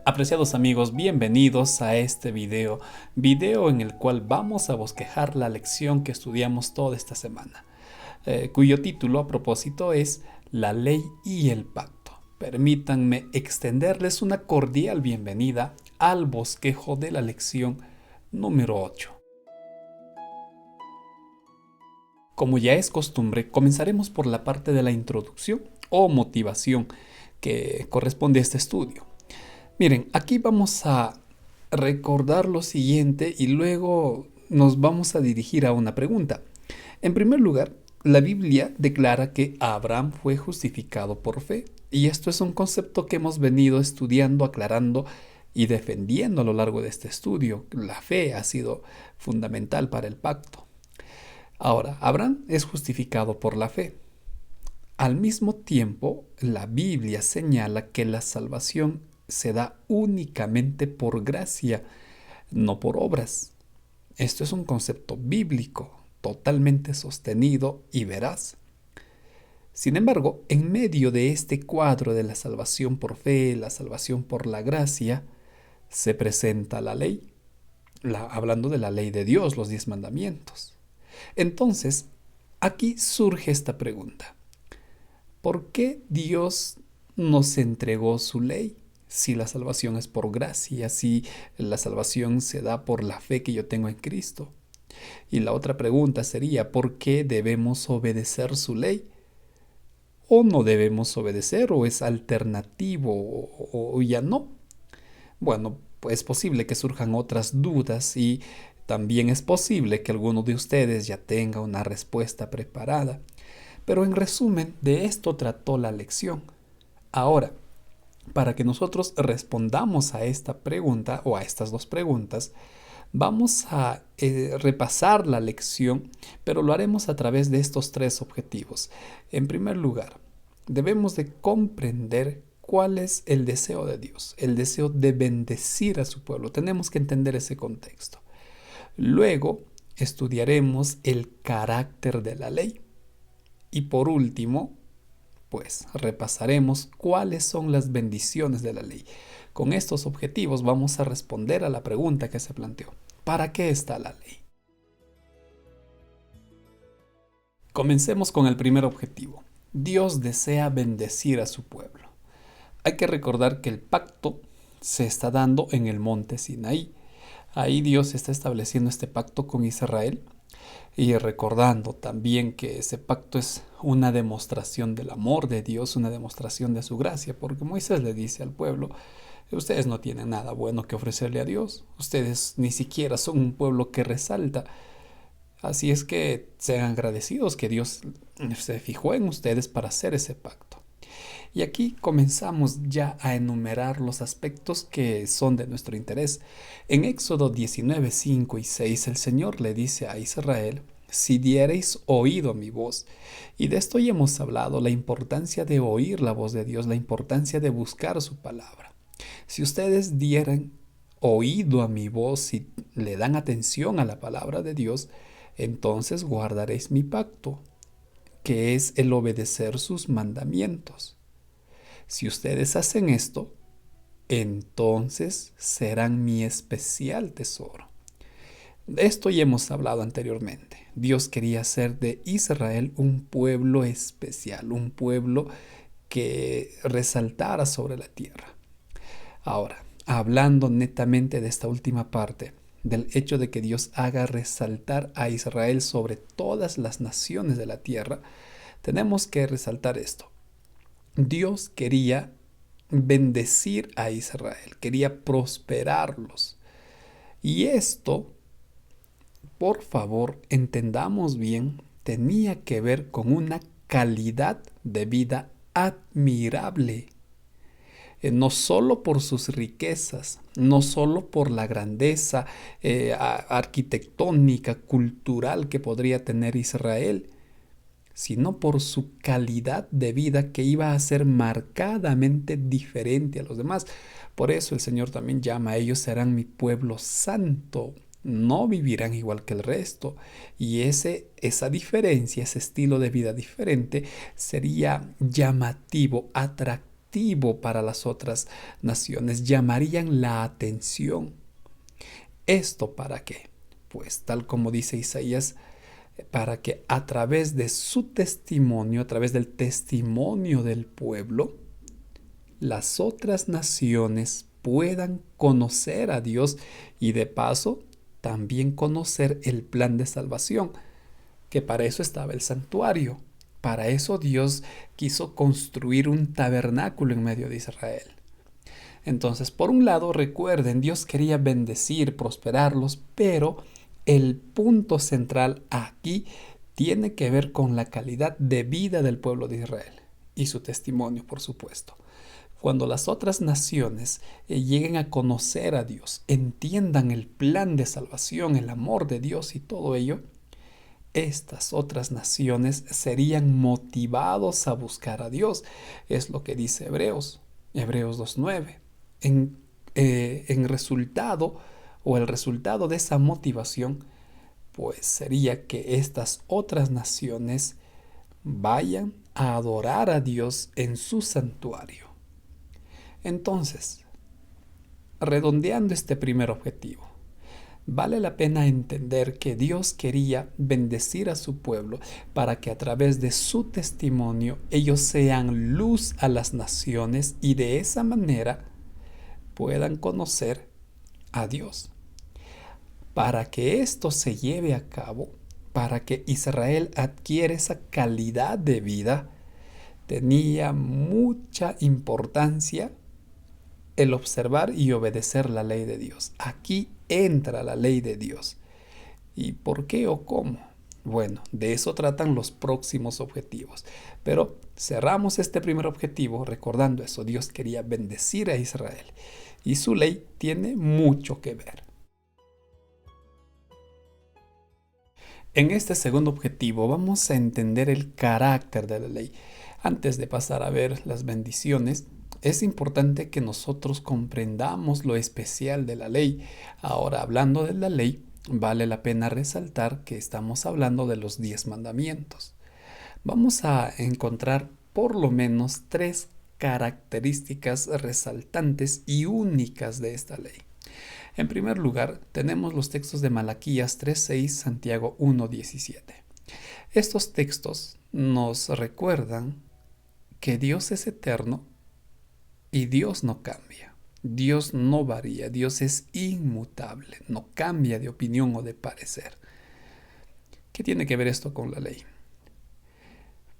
Apreciados amigos, bienvenidos a este video en el cual vamos a bosquejar la lección que estudiamos toda esta semana, cuyo título a propósito es La ley y el pacto. Permítanme extenderles una cordial bienvenida al bosquejo de la lección número 8. Como ya es costumbre, comenzaremos por la parte de la introducción o motivación que corresponde a este estudio. Miren, aquí vamos a recordar lo siguiente y luego nos vamos a dirigir a una pregunta. En primer lugar, la Biblia declara que Abraham fue justificado por fe, y esto es un concepto que hemos venido estudiando, aclarando y defendiendo a lo largo de este estudio. La fe ha sido fundamental para el pacto. Ahora, Abraham es justificado por la fe. Al mismo tiempo, la Biblia señala que la salvación se da únicamente por gracia, no por obras. Esto es un concepto bíblico, totalmente sostenido y veraz. Sin embargo, en medio de este cuadro de la salvación por fe, la salvación por la gracia, se presenta la ley, hablando de la ley de Dios, los 10 mandamientos. Entonces, aquí surge esta pregunta. ¿Por qué Dios nos entregó su ley? Si la salvación es por gracia, si la salvación se da por la fe que yo tengo en Cristo. Y la otra pregunta sería, ¿por qué debemos obedecer su ley? ¿O no debemos obedecer? ¿O es alternativo? ¿O ya no? Bueno, pues es posible que surjan otras dudas y también es posible que alguno de ustedes ya tenga una respuesta preparada. Pero en resumen, de esto trató la lección. Ahora, para que nosotros respondamos a esta pregunta o a estas dos preguntas, vamos a repasar la lección, pero lo haremos a través de estos tres objetivos. En primer lugar, debemos de comprender cuál es el deseo de Dios, el deseo de bendecir a su pueblo. Tenemos que entender ese contexto. Luego, estudiaremos el carácter de la ley. Y por último, pues repasaremos cuáles son las bendiciones de la ley. Con estos objetivos vamos a responder a la pregunta que se planteó. ¿Para qué está la ley? Comencemos con el primer objetivo. Dios desea bendecir a su pueblo. Hay que recordar que el pacto se está dando en el monte Sinaí. Ahí Dios está estableciendo este pacto con Israel. Y recordando también que ese pacto es una demostración del amor de Dios, una demostración de su gracia, porque Moisés le dice al pueblo, ustedes no tienen nada bueno que ofrecerle a Dios, ustedes ni siquiera son un pueblo que resalta, así es que sean agradecidos que Dios se fijó en ustedes para hacer ese pacto. Y aquí comenzamos ya a enumerar los aspectos que son de nuestro interés. En Éxodo 19, 5 y 6 el Señor le dice a Israel, si diereis oído a mi voz. Y de esto ya hemos hablado, la importancia de oír la voz de Dios, la importancia de buscar su palabra. Si ustedes dieran oído a mi voz y le dan atención a la palabra de Dios, entonces guardaréis mi pacto, que es el obedecer sus mandamientos. Si ustedes hacen esto, entonces serán mi especial tesoro. De esto ya hemos hablado anteriormente. Dios quería hacer de Israel un pueblo especial, un pueblo que resaltara sobre la tierra. Ahora, hablando netamente de esta última parte, del hecho de que Dios haga resaltar a Israel sobre todas las naciones de la tierra, tenemos que resaltar esto. Dios quería bendecir a Israel, quería prosperarlos. Y esto, por favor, entendamos bien, tenía que ver con una calidad de vida admirable. No solo por sus riquezas, no solo por la grandeza arquitectónica, cultural que podría tener Israel, sino por su calidad de vida que iba a ser marcadamente diferente a los demás. Por eso el Señor también llama a ellos, serán mi pueblo santo, no vivirán igual que el resto. Y esa diferencia, ese estilo de vida diferente, sería llamativo, atractivo atractivo para las otras naciones, llamarían la atención. ¿Esto para qué? Pues tal como dice Isaías, para que a través de su testimonio, a través del testimonio del pueblo, las otras naciones puedan conocer a Dios y de paso también conocer el plan de salvación, que para eso estaba el santuario. Para eso Dios quiso construir un tabernáculo en medio de Israel. Entonces, por un lado, recuerden, Dios quería bendecir, prosperarlos, pero el punto central aquí tiene que ver con la calidad de vida del pueblo de Israel y su testimonio, por supuesto. Cuando las otras naciones lleguen a conocer a Dios, entiendan el plan de salvación, el amor de Dios y todo ello, estas otras naciones serían motivados a buscar a Dios. Es lo que dice Hebreos 2:9. En resultado, o el resultado de esa motivación, pues sería que estas otras naciones vayan a adorar a Dios en su santuario. Entonces, redondeando este primer objetivo, vale la pena entender que Dios quería bendecir a su pueblo para que a través de su testimonio ellos sean luz a las naciones y de esa manera puedan conocer a Dios. Para que esto se lleve a cabo, para que Israel adquiera esa calidad de vida, tenía mucha importancia el observar y obedecer la ley de Dios. Aquí entra la ley de Dios. ¿Y por qué o cómo? Bueno, de eso tratan los próximos objetivos. Pero cerramos este primer objetivo recordando eso. Dios quería bendecir a Israel y su ley tiene mucho que ver. En este segundo objetivo vamos a entender el carácter de la ley. Antes de pasar a ver las bendiciones, es importante que nosotros comprendamos lo especial de la ley. Ahora, hablando de la ley, vale la pena resaltar que estamos hablando de los 10 mandamientos. Vamos a encontrar por lo menos 3 características resaltantes y únicas de esta ley. En primer lugar, tenemos los textos de Malaquías 3:6, Santiago 1:17. Estos textos nos recuerdan que Dios es eterno y Dios no cambia. Dios no varía, Dios es inmutable, no cambia de opinión o de parecer. ¿Qué tiene que ver esto con la ley?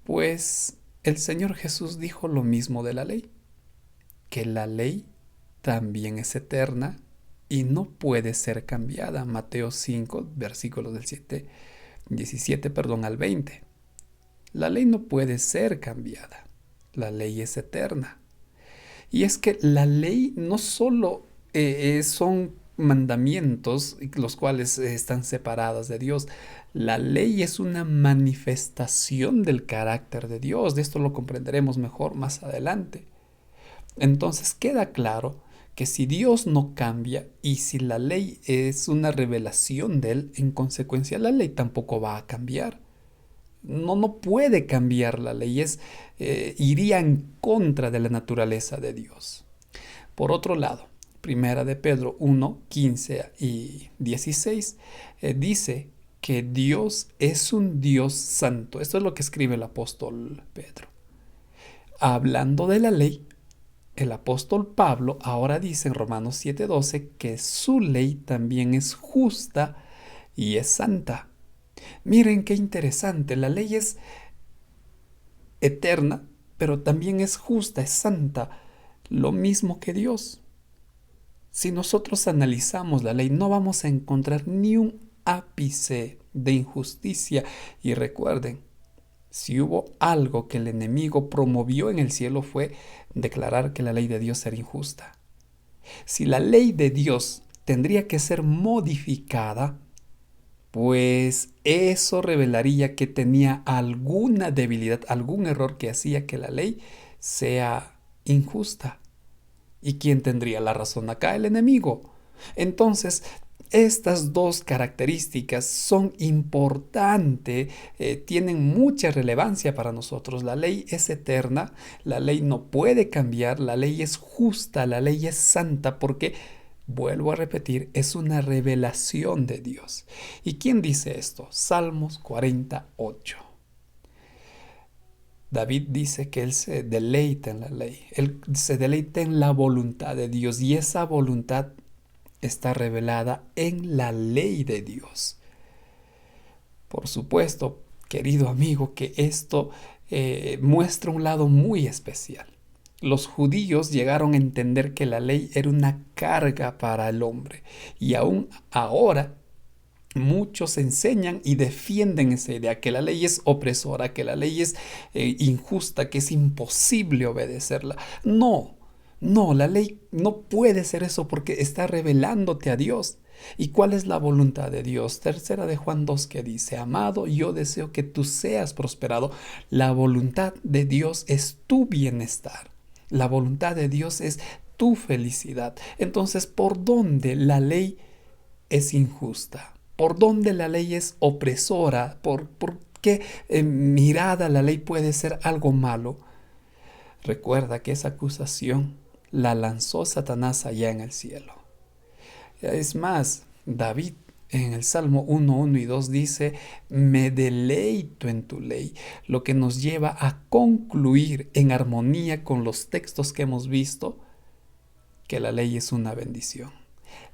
Pues el Señor Jesús dijo lo mismo de la ley, que la ley también es eterna y no puede ser cambiada. Mateo 5, versículos del 17 al 20. La ley no puede ser cambiada. La ley es eterna. Y es que la ley no solo son mandamientos los cuales están separadas de Dios. La ley es una manifestación del carácter de Dios. De esto lo comprenderemos mejor más adelante. Entonces queda claro que si Dios no cambia y si la ley es una revelación de Él, en consecuencia la ley tampoco va a cambiar. No puede cambiar la ley, iría en contra de la naturaleza de Dios. Por otro lado, Primera de Pedro 1, 15 y 16 dice que Dios es un Dios santo. Esto es lo que escribe el apóstol Pedro. Hablando de la ley, el apóstol Pablo ahora dice en Romanos 7:12 que su ley también es justa y es santa. Miren qué interesante, la ley es eterna, pero también es justa, es santa, lo mismo que Dios. Si nosotros analizamos la ley, no vamos a encontrar ni un ápice de injusticia. Y recuerden, si hubo algo que el enemigo promovió en el cielo fue declarar que la ley de Dios era injusta. Si la ley de Dios tendría que ser modificada, pues eso revelaría que tenía alguna debilidad, algún error que hacía que la ley sea injusta. ¿Y quién tendría la razón acá? El enemigo. Entonces, Estas dos características son importantes, tienen mucha relevancia para nosotros. La ley es eterna, la ley no puede cambiar, la ley es justa, la ley es santa porque, vuelvo a repetir, es una revelación de Dios. ¿Y quién dice esto? Salmos 48. David dice que él se deleita en la ley, él se deleita en la voluntad de Dios y esa voluntad está revelada en la ley de Dios. Por supuesto, querido amigo, que esto muestra un lado muy especial. Los judíos llegaron a entender que la ley era una carga para el hombre y aún ahora muchos enseñan y defienden esa idea, que la ley es opresora, que la ley es injusta, que es imposible obedecerla. No, no, la ley no puede ser eso porque está revelándote a Dios. ¿Y cuál es la voluntad de Dios? Tercera de Juan 2 que dice, amado, yo deseo que tú seas prosperado. La voluntad de Dios es tu bienestar. La voluntad de Dios es tu felicidad. Entonces, ¿por dónde la ley es injusta? ¿Por dónde la ley es opresora? ¿Por qué mirada la ley puede ser algo malo? Recuerda que esa acusación la lanzó Satanás allá en el cielo. Es más, David en el Salmo 1, y 2 dice, me deleito en tu ley, lo que nos lleva a concluir en armonía con los textos que hemos visto, que la ley es una bendición.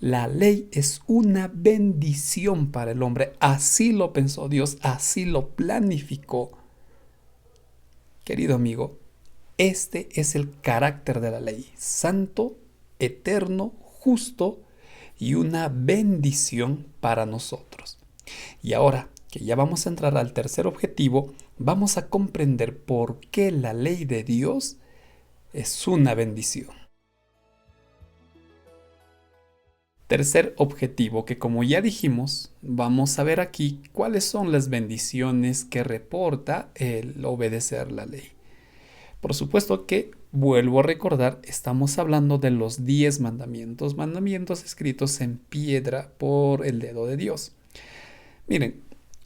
La ley es una bendición para el hombre. Así lo pensó Dios, así lo planificó. Querido amigo, este es el carácter de la ley. Santo, eterno, justo y una bendición para nosotros. Y ahora que ya vamos a entrar al tercer objetivo, vamos a comprender por qué la ley de Dios es una bendición. Tercer objetivo, que como ya dijimos, vamos a ver aquí cuáles son las bendiciones que reporta el obedecer la ley. Por supuesto que, vuelvo a recordar, estamos hablando de los 10 mandamientos, mandamientos escritos en piedra por el dedo de Dios. Miren,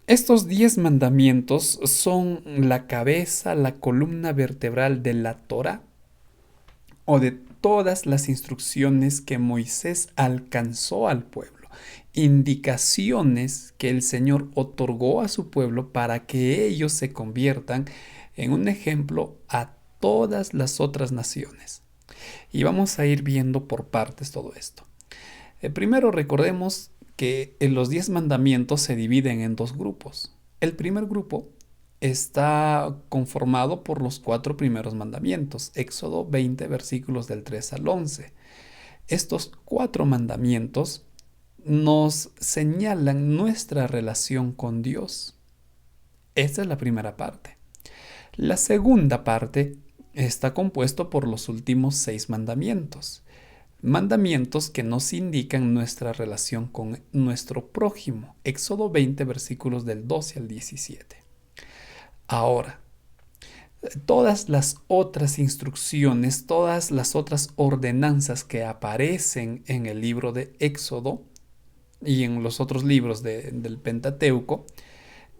estos 10 mandamientos son la cabeza, la columna vertebral de la Torá o de todas las instrucciones que Moisés alcanzó al pueblo, indicaciones que el Señor otorgó a su pueblo para que ellos se conviertan en un ejemplo a todas las otras naciones. Y vamos a ir viendo por partes todo esto. Primero recordemos que los 10 mandamientos se dividen en dos grupos. El primer grupo está conformado por los 4 primeros mandamientos, Éxodo 20, versículos del 3 al 11. Estos 4 mandamientos nos señalan nuestra relación con Dios. Esta es la primera parte. La segunda parte está compuesto por los últimos 6 mandamientos. Mandamientos que nos indican nuestra relación con nuestro prójimo. Éxodo 20, versículos del 12 al 17. Ahora, todas las otras instrucciones, todas las otras ordenanzas que aparecen en el libro de Éxodo y en los otros libros del Pentateuco,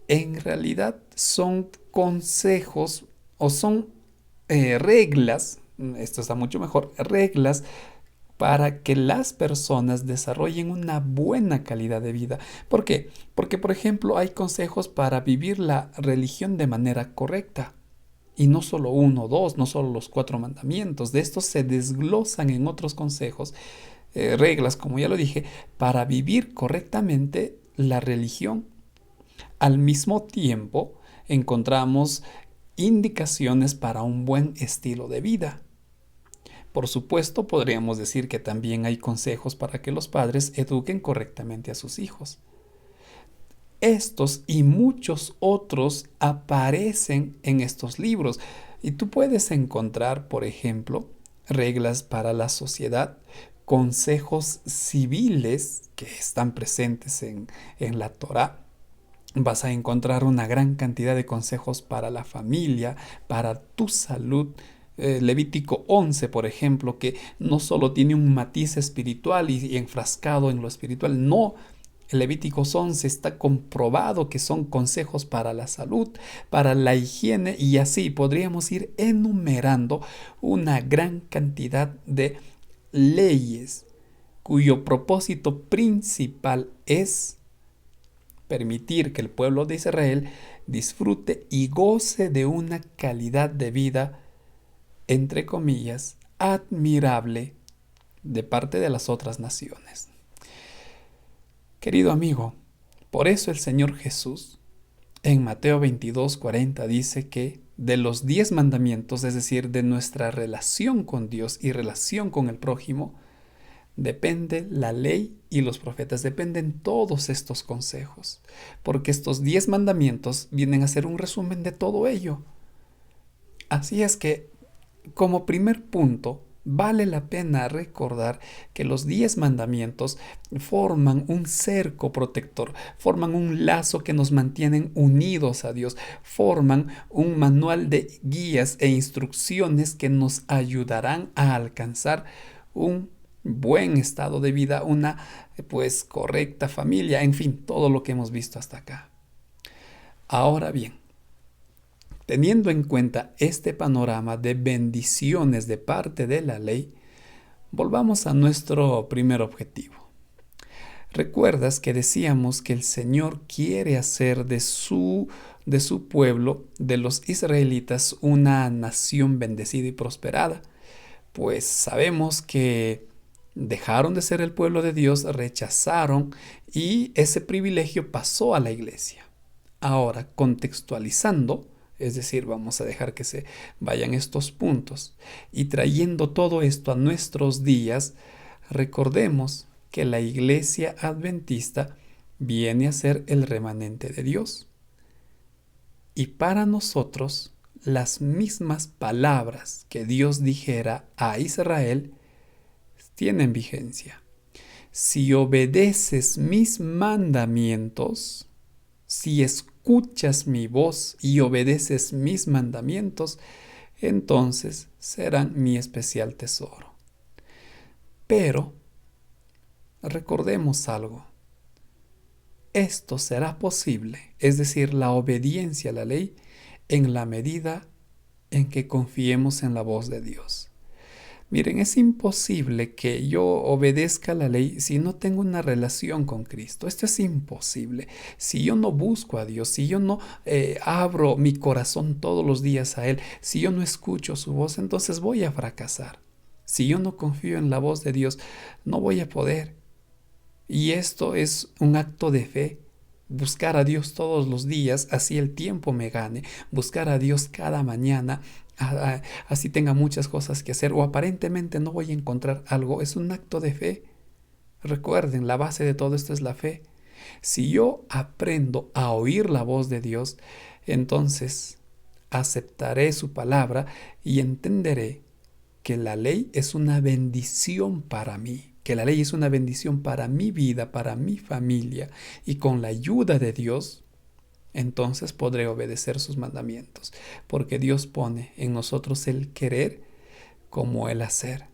en realidad son consejos o son reglas, esto está mucho mejor, reglas para que las personas desarrollen una buena calidad de vida. ¿Por qué? Porque, por ejemplo, hay consejos para vivir la religión de manera correcta. Y no solo 1 o 2, no solo los 4 mandamientos. De estos se desglosan en otros consejos, reglas, como ya lo dije, para vivir correctamente la religión. Al mismo tiempo, encontramos indicaciones para un buen estilo de vida. Por supuesto, podríamos decir que también hay consejos para que los padres eduquen correctamente a sus hijos. Estos y muchos otros aparecen en estos libros y tú puedes encontrar, por ejemplo, reglas para la sociedad, consejos civiles que están presentes en la Torá. Vas a encontrar una gran cantidad de consejos para la familia, para tu salud, Levítico 11, por ejemplo, que no solo tiene un matiz espiritual y enfrascado en lo espiritual, no. El Levítico 11 está comprobado que son consejos para la salud, para la higiene, y así podríamos ir enumerando una gran cantidad de leyes cuyo propósito principal es permitir que el pueblo de Israel disfrute y goce de una calidad de vida, entre comillas, admirable de parte de las otras naciones. Querido amigo, por eso el Señor Jesús en Mateo 22:40 dice que de los 10 mandamientos, es decir, de nuestra relación con Dios y relación con el prójimo, depende la ley y los profetas, dependen todos estos consejos, porque estos 10 mandamientos vienen a ser un resumen de todo ello. Así es que, como primer punto, vale la pena recordar que los 10 mandamientos forman un cerco protector, forman un lazo que nos mantienen unidos a Dios, forman un manual de guías e instrucciones que nos ayudarán a alcanzar un buen estado de vida, una correcta familia, en fin, todo lo que hemos visto hasta acá. Ahora bien, teniendo en cuenta este panorama de bendiciones de parte de la ley, volvamos a nuestro primer objetivo. ¿Recuerdas que decíamos que el Señor quiere hacer de su pueblo, de los israelitas, una nación bendecida y prosperada? Pues sabemos que dejaron de ser el pueblo de Dios, rechazaron, y ese privilegio pasó a la iglesia. Ahora, contextualizando, es decir, vamos a dejar que se vayan estos puntos, y trayendo todo esto a nuestros días, recordemos que la iglesia adventista viene a ser el remanente de Dios. Y para nosotros, las mismas palabras que Dios dijera a Israel tienen vigencia. Si obedeces mis mandamientos, si escuchas mi voz y obedeces mis mandamientos, entonces serán mi especial tesoro. Pero recordemos algo. Esto será posible, es decir, la obediencia a la ley, en la medida en que confiemos en la voz de Dios. Miren, es imposible que yo obedezca la ley si no tengo una relación con Cristo. Esto es imposible. Si yo no busco a Dios, si yo no abro mi corazón todos los días a Él, si yo no escucho su voz, entonces voy a fracasar. Si yo no confío en la voz de Dios, no voy a poder. Y esto es un acto de fe. Buscar a Dios todos los días, así el tiempo me gane. Buscar a Dios cada mañana, así tenga muchas cosas que hacer o aparentemente no voy a encontrar algo, es un acto de fe. Recuerden, la base de todo esto es la fe. Si yo aprendo a oír la voz de Dios, entonces aceptaré su palabra y entenderé que la ley es una bendición para mí, que la ley es una bendición para mi vida, para mi familia, y con la ayuda de Dios, entonces podré obedecer sus mandamientos, porque Dios pone en nosotros el querer como el hacer.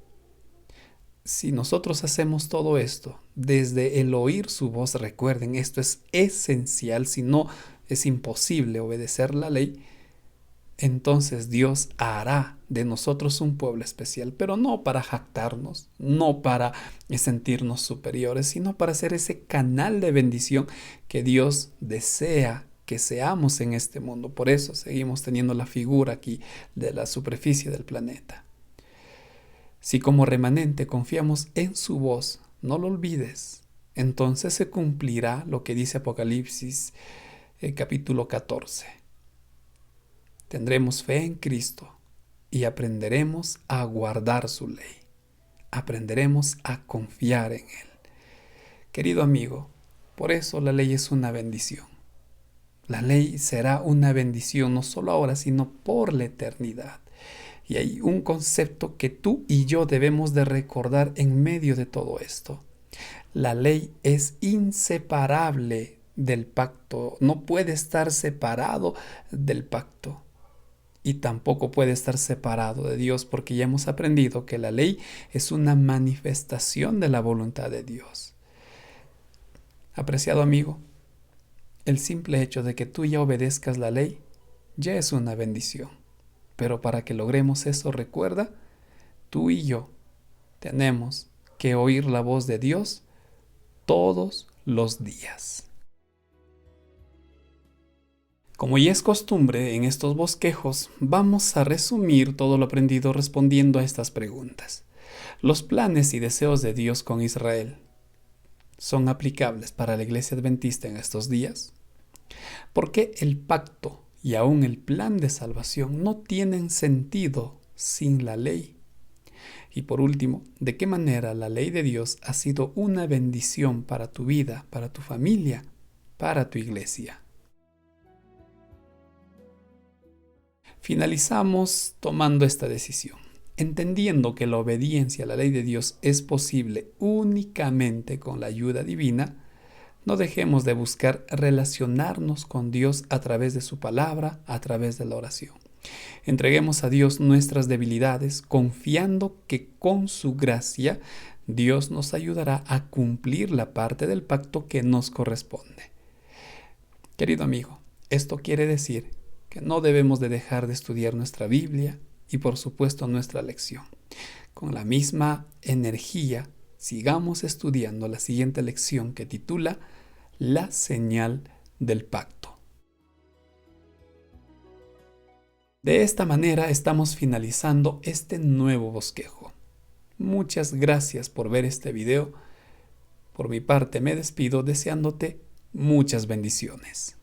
Si nosotros hacemos todo esto desde el oír su voz, recuerden, esto es esencial, si no es imposible obedecer la ley, entonces Dios hará de nosotros un pueblo especial, pero no para jactarnos, no para sentirnos superiores, sino para ser ese canal de bendición que Dios desea que seamos en este mundo. Por eso seguimos teniendo la figura aquí de la superficie del planeta. Si como remanente confiamos en su voz, no lo olvides, entonces se cumplirá lo que dice Apocalipsis capítulo 14. Tendremos fe en Cristo y aprenderemos a guardar su ley. Aprenderemos a confiar en Él. Querido amigo, por eso la ley es una bendición. La ley será una bendición no solo ahora, sino por la eternidad. Y hay un concepto que tú y yo debemos de recordar en medio de todo esto. La ley es inseparable del pacto, no puede estar separado del pacto. y tampoco puede estar separado de Dios, porque ya hemos aprendido que la ley es una manifestación de la voluntad de Dios. Apreciado amigo, el simple hecho de que tú ya obedezcas la ley ya es una bendición. Pero para que logremos eso, recuerda, tú y yo tenemos que oír la voz de Dios todos los días. Como ya es costumbre en estos bosquejos, vamos a resumir todo lo aprendido respondiendo a estas preguntas. ¿Los planes y deseos de Dios con Israel son aplicables para la Iglesia Adventista en estos días? ¿Por qué el pacto y aún el plan de salvación no tienen sentido sin la ley? Y por último, ¿de qué manera la ley de Dios ha sido una bendición para tu vida, para tu familia, para tu iglesia? Finalizamos tomando esta decisión, entendiendo que la obediencia a la ley de Dios es posible únicamente con la ayuda divina. No dejemos de buscar relacionarnos con Dios a través de su palabra, a través de la oración. Entreguemos a Dios nuestras debilidades, confiando que con su gracia Dios nos ayudará a cumplir la parte del pacto que nos corresponde. Querido amigo, esto quiere decir que no debemos de dejar de estudiar nuestra Biblia y por supuesto nuestra lección. Con la misma energía, sigamos estudiando la siguiente lección que titula La señal del pacto. De esta manera estamos finalizando este nuevo bosquejo. Muchas gracias por ver este video. Por mi parte me despido deseándote muchas bendiciones.